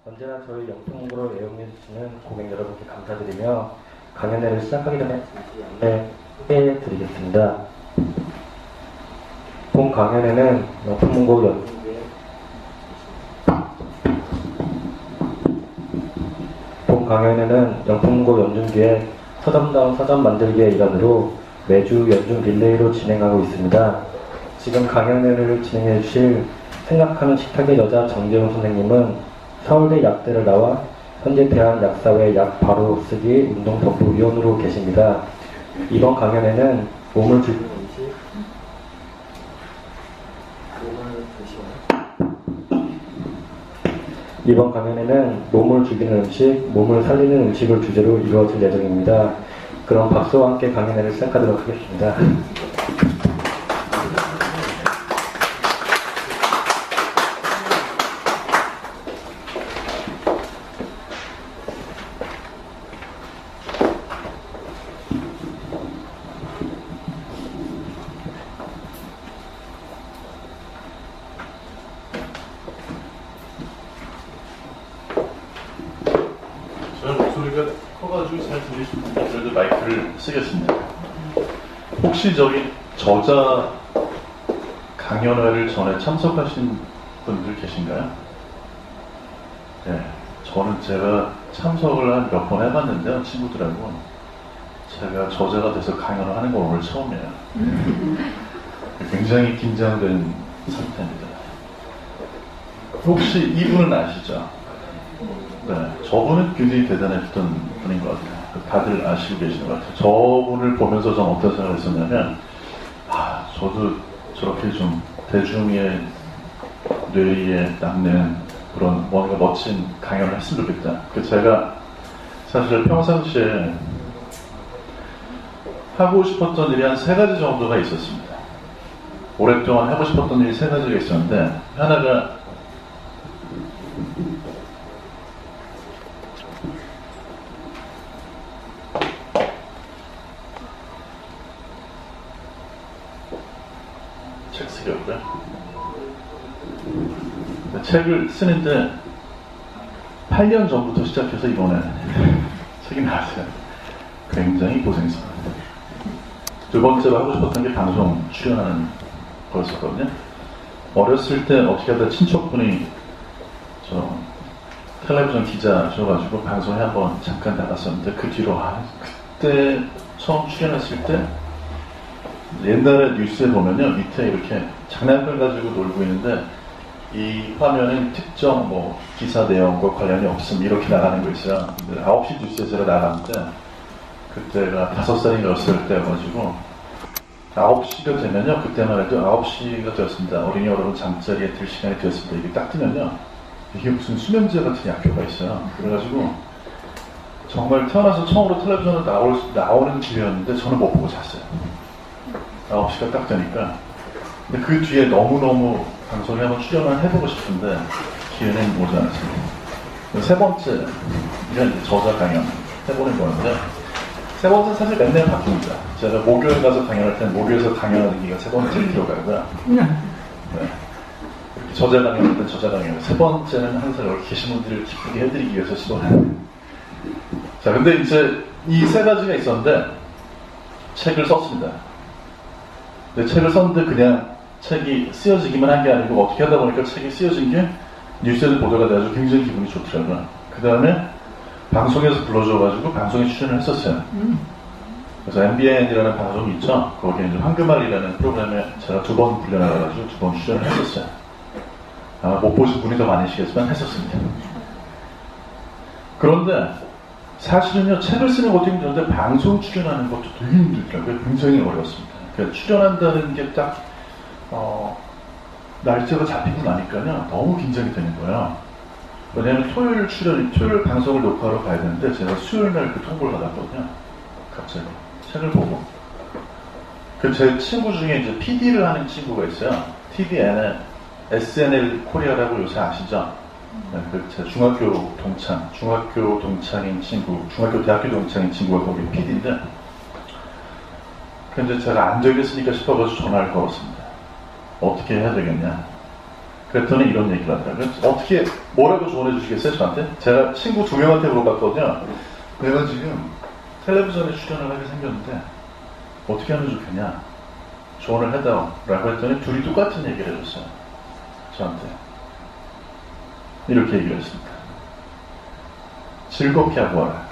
언제나 저희 영통으로 애용해 주시는 고객 여러분께 감사드리며 강연회를 시작하기 전에 소개해 드리겠습니다. 본 강연회는 영통문고 연중기의 서점다운 서점 만들기의 일환으로 매주 연중 릴레이로 진행하고 있습니다. 지금 강연회를 진행해 주실 생각하는 식탁의 여자 정재훈 선생님은 서울대 약대를 나와 현재 대한약사회 약 바로 쓰기 운동본부위원으로 계십니다. 이번 강연회는 몸을 죽이는 음식, 몸을 살리는 음식을 주제로 이루어질 예정입니다. 그럼 박수와 함께 강연회를 시작하도록 하겠습니다. 저는 목소리가 커가지고 잘 들리실 분들 그래도 마이크를 쓰겠습니다. 혹시 저기 저자 강연회를 전에 참석하신 분들 계신가요? 네, 저는 제가 참석을 한 몇 번 해봤는데요, 친구들하고. 제가 저자가 돼서 강연을 하는 건 오늘 처음이에요. 굉장히 긴장된 상태입니다. 혹시 이분은 아시죠? 네, 저분은 굉장히 대단했던 분인 것 같아요. 다들 아시고 계시는 것 같아요. 저분을 보면서 전 어떤 생각을 했었냐면, 저도 저렇게 좀 대중의 뇌리에 남는 그런 뭔가 멋진 강연을 했으면 좋겠다. 제가 사실 평상시에 하고 싶었던 일이 한 3가지 정도가 있었습니다. 오랫동안 하고 싶었던 일이 3가지가 있었는데, 하나가 책 쓰려고요. 책을 쓰는데 8년 전부터 시작해서 이번에 책이 나왔어요. 굉장히 고생했습니다. 두 번째로 하고 싶었던 게 방송 출연하는 거였었거든요. 어렸을 때 어떻게 하다 친척분이 저 텔레비전 기자셔가지고 방송에 한번 잠깐 나갔었는데 그 뒤로 그때 처음 출연했을 때 옛날에 뉴스에 보면요, 밑에 이렇게 장난감 가지고 놀고 있는데 이 화면은 특정 뭐 기사 내용과 관련이 없음 이렇게 나가는 거 있어요. 근데 9시 뉴스에 제가 나갔는데 그때가 5살인가 6살 때여가지고 9시가 되면요, 그때만 해도 9시가 되었습니다. 어린이 여러분 잠자리에 들 시간이 되었습니다. 이게 딱 뜨면요, 이게 무슨 수면제 같은 약효가 있어요. 그래가지고 정말 태어나서 처음으로 텔레비전에 나오는 기회였는데 저는 못 보고 잤어요. 9시가 딱 되니까. 근데 그 뒤에 너무너무 방송에 한번 출연을 해보고 싶은데 기회는 오지 않았습니다. 세 번째, 이런 저자 강연 해보는 거였는데, 세 번째는 사실 맨날 바뀝니다. 제가 목요일 가서 강연할 때는 목요일에서 강연하는 기가 세 번째로 들어가고요. 네. 이렇게 저자 강연할 때는 저자 강연, 세 번째는 항상 여기 계신 분들을 기쁘게 해드리기 위해서 시도해요. 자, 근데 이제 이 3가지가 있었는데 책을 썼습니다. 근데 책을 썼는데 그냥 책이 쓰여지기만 한 게 아니고 어떻게 하다 보니까 책이 쓰여진 게 뉴스에도 보도가 돼가지고 굉장히 기분이 좋더라고요. 그 다음에 방송에서 불러줘가지고 방송에 출연을 했었어요. 그래서 MBN이라는 방송이 있죠. 거기에 이제 황금알이라는 프로그램에 제가 2번 불려나가가지고 2번 출연을 했었어요. 아마 못 보신 분이 더 많으시겠지만 했었습니다. 그런데 사실은요, 책을 쓰는 것도 힘든데 방송 출연하는 것도 되게 힘들더라고요. 굉장히 어려웠습니다. 그러니까 출연한다는 게 딱 날짜가 잡히고 나니까요, 너무 긴장이 되는 거예요. 왜냐하면 토요일 방송을 녹화하러 가야 되는데 제가 수요일 날 그 통보를 받았거든요. 갑자기 책을 보고. 제 친구 중에 이제 PD를 하는 친구가 있어요. TVN에 SNL 코리아라고 요새 아시죠? 네, 제 중학교 동창인 친구, 대학교 동창인 친구가 거기 PD인데, 근데 제가 안 되겠으니까 싶어가지고 전화를 걸었습니다. 어떻게 해야 되겠냐. 그랬더니 이런 얘기를 하더라고요. 어떻게, 뭐라고 조언해 주시겠어요, 저한테? 제가 친구 2명한테 물어봤거든요. 내가 지금 텔레비전에 출연을 하게 생겼는데 어떻게 하면 좋겠냐? 조언을 해다오라고 했더니 둘이 똑같은 얘기를 해줬어요. 저한테. 이렇게 얘기를 했습니다. 즐겁게 하고 와라.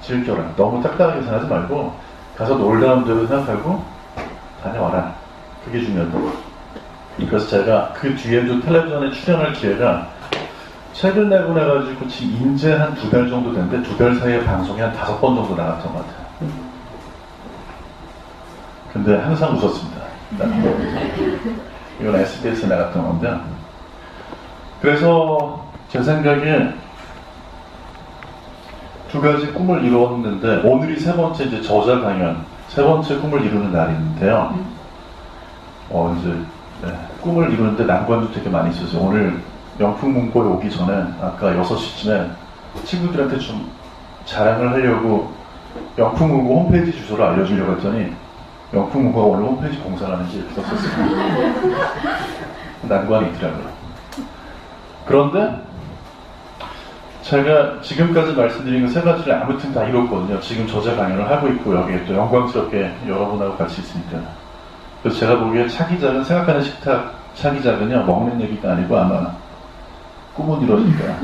즐겨라. 너무 딱딱하게 생각하지 말고 가서 놀다 온 대로 생각하고 다녀와라. 그게 중요하다고. 그래서 제가 그 뒤에도 텔레비전에 출연할 기회가 책을 내고 나가지고 지금 인제 한 2달 정도 됐는데 2달 사이에 방송이 한 5번 정도 나갔던 것 같아요. 근데 항상 웃었습니다. 이건 SBS에 나갔던 건데. 그래서 제 생각에 2가지 꿈을 이루었는데 오늘이 3번째 이제 저자 강연 3번째 꿈을 이루는 날인데요. 이제 꿈을 이루는데 난관도 되게 많이 있었어요. 오늘 명품문고에 오기 전에 아까 6시쯤에 친구들한테 좀 자랑을 하려고 명품문고 홈페이지 주소를 알려주려고 했더니 명품문고가 오늘 홈페이지 공사를 하는지 이렇게 썼었어요. 난관이 있더라고요. 그런데 제가 지금까지 말씀드린 그 3가지를 아무튼 다 이뤘거든요. 지금 저자 강연을 하고 있고 여기에 또 영광스럽게 여러분하고 같이 있으니까. 그래서 제가 보기에 차기작은 생각하는 식탁 차기작은요 먹는 얘기가 아니고 아마 꿈은 이루어질까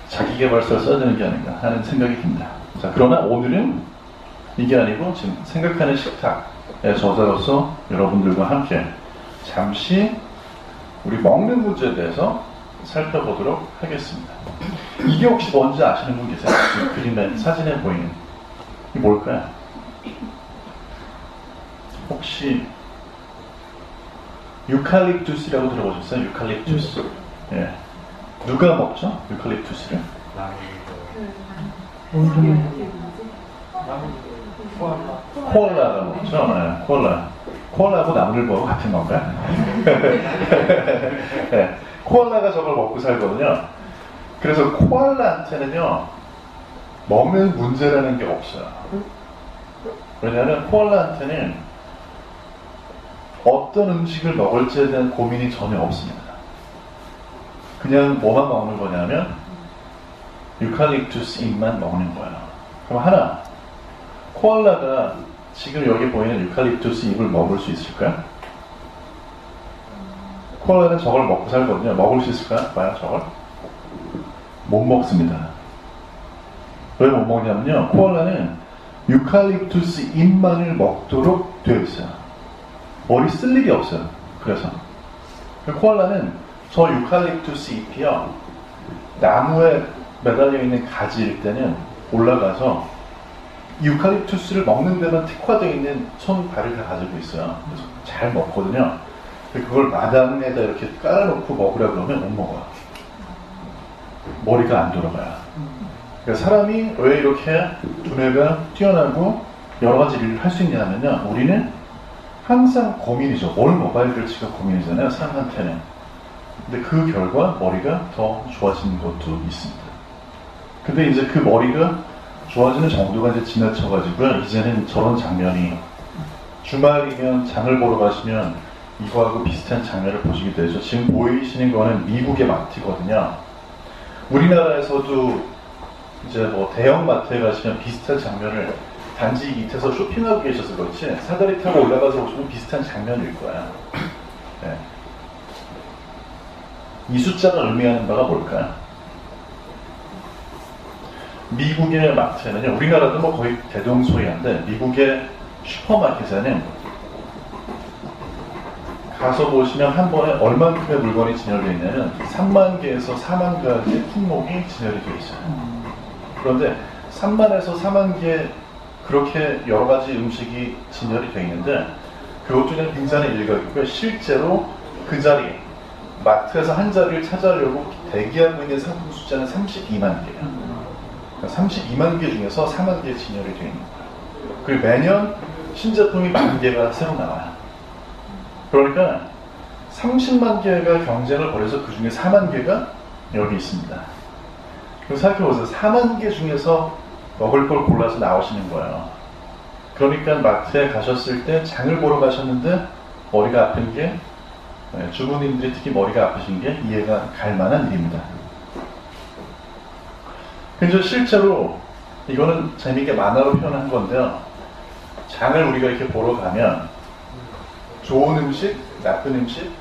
자기계발서를 써야 되는 게 아닌가 하는 생각이 듭니다. 자, 그러나 오늘은 이게 아니고 지금 생각하는 식탁의 저자로서 여러분들과 함께 잠시 우리 먹는 문제에 대해서 살펴보도록 하겠습니다. 이게 혹시 뭔지 아시는 분 계세요? 지금 그림에 사진에 보이는 이게 뭘까요? 혹시 유칼립투스라고 들어보셨어요? 유칼립투스. 예. 누가 먹죠? 유칼립투스를? 코알라가 먹죠? 네, 코알라. 코알라하고 나무늘보하고 같은 건가요? 네, 코알라가 저걸 먹고 살거든요. 그래서 코알라한테는요 먹는 문제라는 게 없어요. 왜냐하면 코알라한테는 어떤 음식을 먹을지에 대한 고민이 전혀 없습니다. 그냥 뭐만 먹는 거냐면 유칼립투스 잎만 먹는 거예요. 그럼 하나, 코알라가 지금 여기 보이는 유칼립투스 잎을 먹을 수 있을까요? 코알라는 저걸 먹고 살거든요. 먹을 수 있을까요? 봐요, 저걸. 못 먹습니다. 왜 못 먹냐면요. 코알라는 유칼립투스 잎만을 먹도록 되어 있어요. 머리 쓸 일이 없어요. 그래서. 코알라는 저 유칼립투스 잎이요. 나무에 매달려 있는 가지일 때는 올라가서 유칼립투스를 먹는 데만 특화되어 있는 손, 발을 다 가지고 있어요. 그래서 잘 먹거든요. 그걸 마당에다 이렇게 깔아놓고 먹으라 그러면 못 먹어요. 머리가 안 돌아가요. 그러니까 사람이 왜 이렇게 두뇌가 뛰어나고 여러 가지 일을 할 수 있냐면요. 우리는 항상 고민이죠. 뭘 먹어야 될지가 고민이잖아요. 사람한테는. 근데 그 결과 머리가 더 좋아지는 것도 있습니다. 근데 이제 그 머리가 좋아지는 정도가 이제 지나쳐가지고요. 이제는 저런 장면이 주말이면 장을 보러 가시면 이거하고 비슷한 장면을 보시게 되죠. 지금 보이시는 거는 미국의 마트거든요. 우리나라에서도 이제 뭐 대형 마트에 가시면 비슷한 장면을 단지 밑에서 쇼핑하고 계셔서 그렇지 사다리 타고 올라가서 보시면 비슷한 장면일 거야. 네. 이 숫자가 의미하는 바가 뭘까요? 미국의 마트에는요, 우리나라도 뭐 거의 대동소이한데 미국의 슈퍼마켓에는 가서 보시면 한 번에 얼만큼의 물건이 진열되어 있냐면 3만 개에서 4만 가지 품목이 진열이 되어 있어요. 그런데 3만에서 4만 개 그렇게 여러 가지 음식이 진열이 되어 있는데 그것 중에 빙산의 일각이고요. 실제로 그 자리, 마트에서 한 자리를 차지하려고 대기하고 있는 상품 숫자는 32만 개예요. 그러니까 32만 개 중에서 4만 개 진열이 되어 있는 거예요. 그리고 매년 신제품이 1만 개가 새로 나와요. 그러니까 30만 개가 경쟁을 벌여서 그 중에 4만 개가 여기 있습니다. 그럼 생각해보세요. 4만 개 중에서 먹을 걸 골라서 나오시는 거예요. 그러니까 마트에 가셨을 때 장을 보러 가셨는데 머리가 아픈 게 주부님들이 특히 머리가 아프신 게 이해가 갈 만한 일입니다. 근데 실제로 이거는 재미있게 만화로 표현한 건데요. 장을 우리가 이렇게 보러 가면 좋은 음식, 나쁜 음식,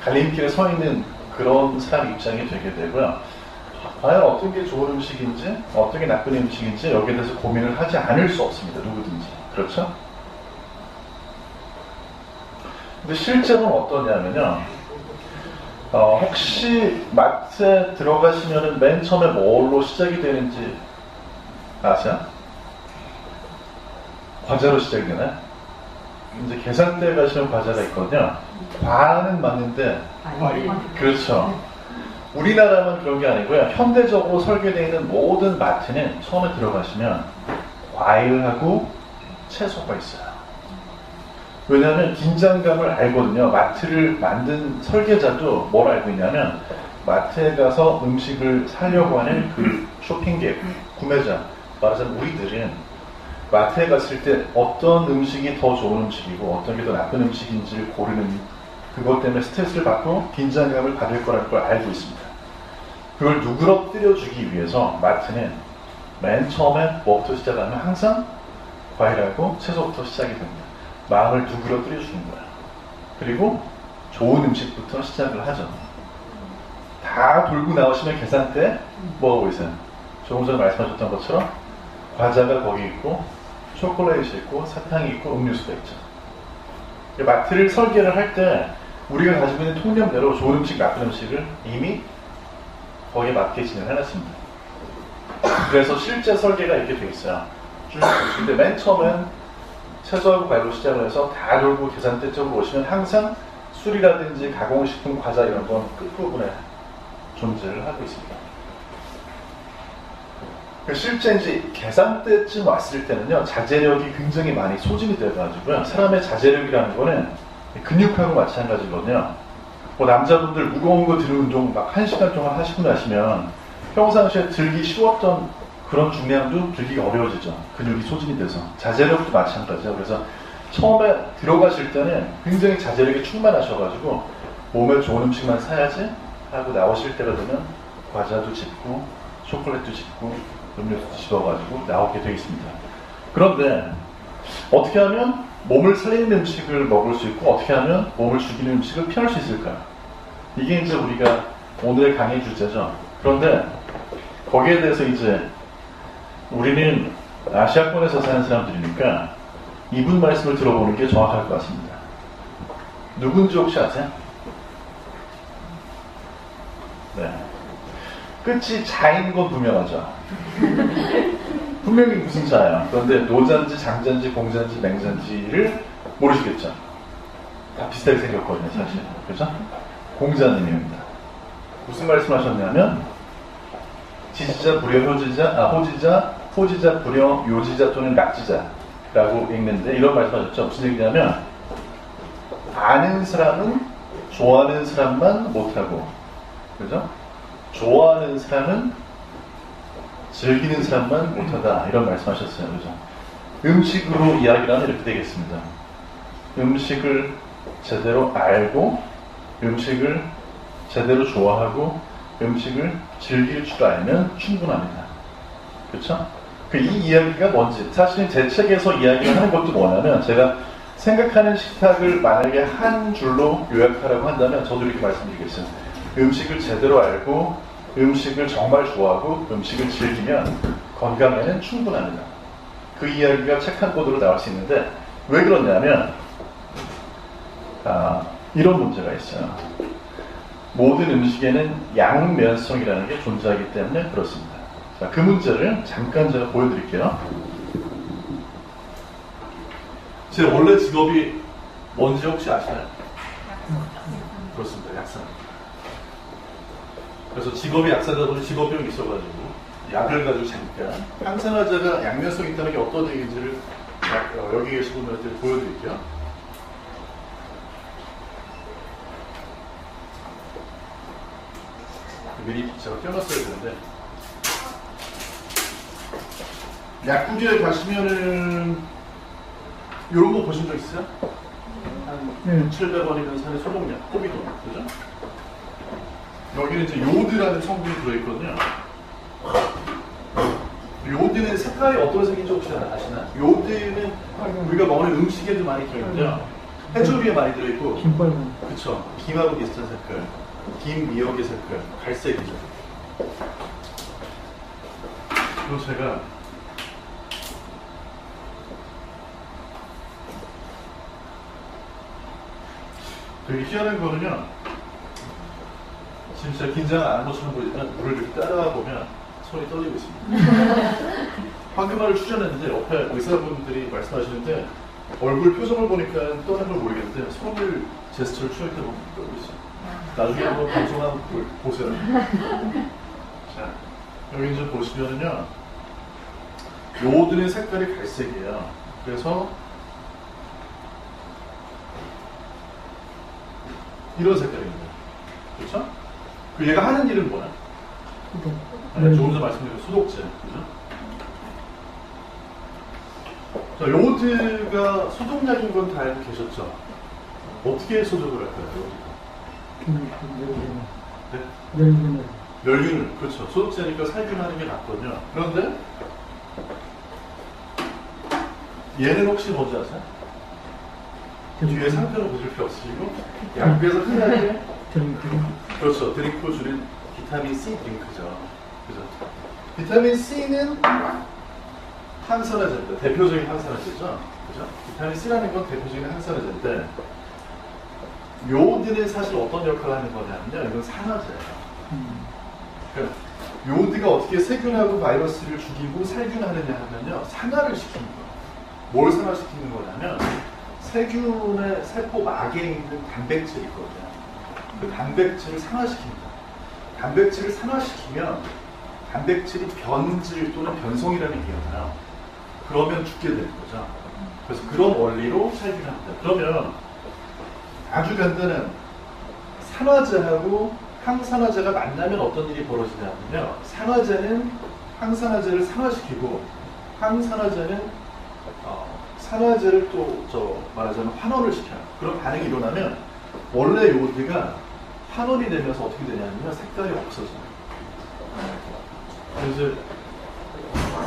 갈림길에 서 있는 그런 사람 입장이 되게 되고요. 과연 어떤 게 좋은 음식인지, 어떤 게 나쁜 음식인지 여기에 대해서 고민을 하지 않을 수 없습니다. 누구든지. 그렇죠? 근데 실제로는 어떠냐면요. 혹시 마트에 들어가시면은 맨 처음에 뭘로 시작이 되는지 아세요? 과자로 시작이 되나요? 이제 계산대에 가시면 과자가 있거든요. 과는 맞는데, 그렇죠. 우리나라만 그런 게 아니고요. 현대적으로 설계되어 있는 모든 마트는 처음에 들어가시면 과일하고 채소가 있어요. 왜냐하면 긴장감을 알거든요. 마트를 만든 설계자도 뭘 알고 있냐면 마트에 가서 음식을 사려고 하는 그 쇼핑객, 구매자, 말하자면 우리들은 마트에 갔을 때 어떤 음식이 더 좋은 음식이고 어떤 게 더 나쁜 음식인지를 고르는 그것 때문에 스트레스를 받고 긴장감을 받을 거라는 걸 알고 있습니다. 그걸 누그러뜨려주기 위해서 마트는 맨 처음에 뭐부터 시작하면 항상 과일하고 채소부터 시작이 됩니다. 마음을 누그러뜨려주는 거예요. 그리고 좋은 음식부터 시작을 하죠. 다 돌고 나오시면 계산대 뭐 하고 있어요? 조금 전에 말씀하셨던 것처럼 과자가 거기 있고 초콜릿이 있고 사탕이 있고 음료수가 있죠. 마트를 설계를 할 때 우리가 가지고 있는 통념대로 좋은 음식, 나쁜 음식을 이미 거기에 맞게 진행해놨습니다. 그래서 실제 설계가 이렇게 돼 있어요. 쭉 보시는데 맨 처음엔 채소하고 과일로 시작을 해서 다 돌고 계산대 쪽으로 오시면 항상 술이라든지 가공식품, 과자 이런 건 끝부분에 존재를 하고 있습니다. 실제 이제 계산대쯤 왔을 때는요, 자제력이 굉장히 많이 소진이 돼가지고요. 사람의 자제력이라는 거는 근육하고 마찬가지거든요. 뭐 남자분들 무거운 거 드는 운동 막 1시간 동안 하시고 나시면 평상시에 들기 쉬웠던 그런 중량도 들기가 어려워지죠. 근육이 소진이 돼서. 자제력도 마찬가지죠. 그래서 처음에 들어가실 때는 굉장히 자제력이 충만하셔가지고 몸에 좋은 음식만 사야지 하고 나오실 때가 되면 과자도 집고 초콜릿도 집고 음료수도 집어가지고 나오게 되어 있습니다. 그런데 어떻게 하면 몸을 살리는 음식을 먹을 수 있고 어떻게 하면 몸을 죽이는 음식을 피할 수 있을까요? 이게 이제 우리가 오늘의 강의 주제죠. 그런데 거기에 대해서 이제 우리는 아시아권에서 사는 사람들이니까 이분 말씀을 들어보는 게 정확할 것 같습니다. 누군지 혹시 아세요? 네. 끝이 자인 건 분명하죠. 분명히 무슨 자예요. 그런데 노자인지 장자인지 공자인지 맹자인지를 모르시겠죠. 다 비슷하게 생겼거든요, 사실. 그죠? 공자님입니다. 무슨 말씀하셨냐면 지지자, 불여, 호지자, 호지자, 불여, 요지자 또는 낙지자라고 읽는데 이런 말씀하셨죠. 무슨 얘기냐면 아는 사람은 좋아하는 사람만 못하고, 그죠? 좋아하는 사람은 즐기는 사람만 못하다 이런 말씀하셨어요. 그죠? 음식으로 이야기를 하면 이렇게 되겠습니다. 음식을 제대로 알고 음식을 제대로 좋아하고 음식을 즐길 줄 알면 충분합니다. 그렇죠? 이 이야기가 뭔지 사실 제 책에서 이야기를 하는 것도 뭐냐면 제가 생각하는 식탁을 만약에 한 줄로 요약하라고 한다면 저도 이렇게 말씀드리겠어요. 음식을 제대로 알고 음식을 정말 좋아하고 음식을 즐기면 건강에는 충분합니다. 그 이야기가 책 한 권으로 나올 수 있는데 왜 그러냐면 이런 문제가 있어요. 모든 음식에는 양면성이라는 게 존재하기 때문에 그렇습니다. 자, 그 문제를 잠깐 제가 보여드릴게요. 제 원래 직업이 뭔지 혹시 아시나요? 그렇습니다. 약사. 그래서 직업이 약사다 보니 직업병이 있어가지고 약을 가지고 잠깐 항산화제가 양면성이 있다는 게 어떤 얘기인지를 여기 계신 분들한테 보여드릴게요. 미리 제가 껴놨어야 되는데 약국에 가시면은 이런 거 보신 적 있어요? 한 700원이면 사는 소독약, 코비돈, 그죠? 여기는 이제 요오드라는 성분이 들어있거든요. 요오드는 색깔이 어떤 색인지 혹시 아시나? 요오드는 우리가 먹는 음식에도 많이 들어있고요. 해조류에 많이 들어있고. 김빨간. 그쵸. 김하고 비슷한 색깔. 김 미역의 색깔. 갈색이죠. 그리고 제가 되게 희한한 거는요. 지금 진짜 긴장 안 한 것처럼 보이지만 물을 이렇게 따라가 보면 손이 떨리고 있습니다. 황금알을 추천했는데 옆에 의사분들이 말씀하시는데 얼굴 표정을 보니까 떠는 걸 모르겠는데 손을 제스처를 취할 때 보면 떨고 있어요. 나중에 한번 방송 한번 보세요. 자, 여기 좀 보시면은요. 요오드의 색깔이 갈색이에요. 그래서 이런 색깔입니다. 그렇죠? 그 얘가 하는 일은 뭐야? 네, 조금 전 말씀드린 소독제. 그죠? 자, 요오드가 소독약인 건 다 알고 계셨죠? 어떻게 소독을 할까요? 네? 멸균을. 그렇죠. 소독제니까 살균하는 게 낫거든요. 그런데 얘는 혹시 뭔지 아세요? 뒤에 상표를 보실 필요 없으시고 약국에서 흔하게 그렇죠. 드링크 주는 비타민 C 드링크죠. 그죠? 비타민 C는 항산화제입니다. 대표적인 항산화제죠. 그죠? 비타민 C라는 건 대표적인 항산화제인데 요오드는 사실 어떤 역할을 하는 거냐면요. 이건 산화제예요. 그러니까 요오드가 어떻게 세균하고 바이러스를 죽이고 살균하느냐 하면요. 산화를 시키는 거예요. 뭘 산화시키는 거냐면 세균의 세포막에 있는 단백질이 있거든요. 그 단백질을 산화시킵니다. 단백질을 산화시키면 단백질이 변질 또는 변성이라는 게 일어나요. 그러면 죽게 되는 거죠. 그래서 그런 원리로 살균합니다. 그러면 아주 간단한 산화제하고 항산화제가 만나면 어떤 일이 벌어지냐면요. 산화제는 항산화제를 산화시키고 항산화제는 산화제를 또 말하자면 환원을 시켜요. 그런 반응이 일어나면 원래 요오드가 환원이 되면서 어떻게 되냐면요. 색깔이 없어져요. 그래서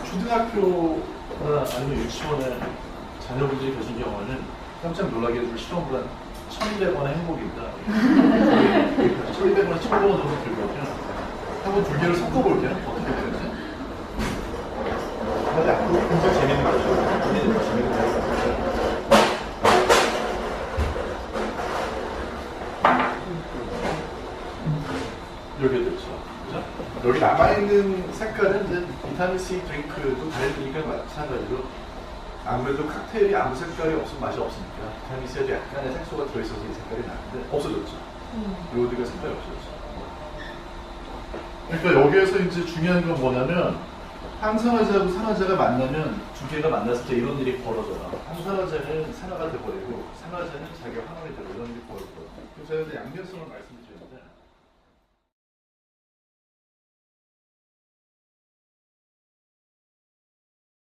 초등학교나 아니면 유치원에 자녀분들이 계신 경우에는 깜짝 놀라게 해줄 실험을 한 1,200원의 행복입니다. 1,200원, 1,500원 정도 들거든요. 한번 두 개를 섞어볼게요. 어떻게 되는지. 근데 앞으로 굉장히 재밌는 거죠. 재밌는 거. 이렇게 되죠. 그죠? 여기 남아있는 색깔은 이제 비타민 C 드링크도 다르니까 마찬가지로 아무래도 칵테일이 아무 색깔이 없으면 맛이 없으니까 비타민 C에도 약간의 색소가 들어있어서 이 색깔이 나는데 없어졌죠. 요오드가 색깔이 없어졌죠. 그러니까 여기에서 이제 중요한 건 뭐냐면 항산화제하고 산화제가 만나면 두 개가 만났을 때 이런 일이 벌어져요. 항산화제는 산화가 돼버리고 산화제는 자기가 환원이 되고 이런 일이 벌어져요. 그래서 제가 양면성을 말씀드려요.